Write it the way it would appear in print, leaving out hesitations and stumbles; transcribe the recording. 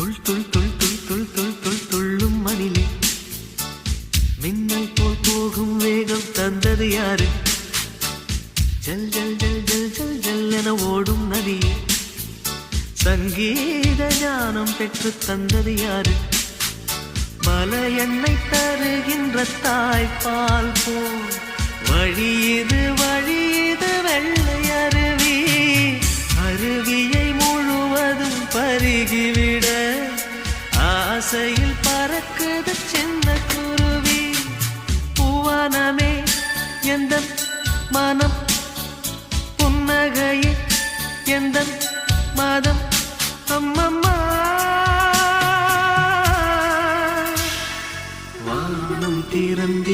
துள் துள் துள் துள் துள் துள் துள் துள்ளும் மணிலே மின்னல் போல் போகும் வேகம் தந்தது யாரு? ஜல் ஜல் ஜல் ஜல் ஜல் ஜல் என ஓடும் நதியே சங்கீத ஞானம் பெற்று தந்தது யாரு? மலை எண்ணெய் தருகின்ற தாய்ப்பால் போல் வழியது வழியது வெள்ளை அருவி. அருவியை முழுவதும் பருகிவிட ஆசையில் பறக்குது சின்ன குருவி. பூவானமே எந்த மனம் புன்னகையே எந்த மாதம் அம்மம்மா. வானம் திறந்தே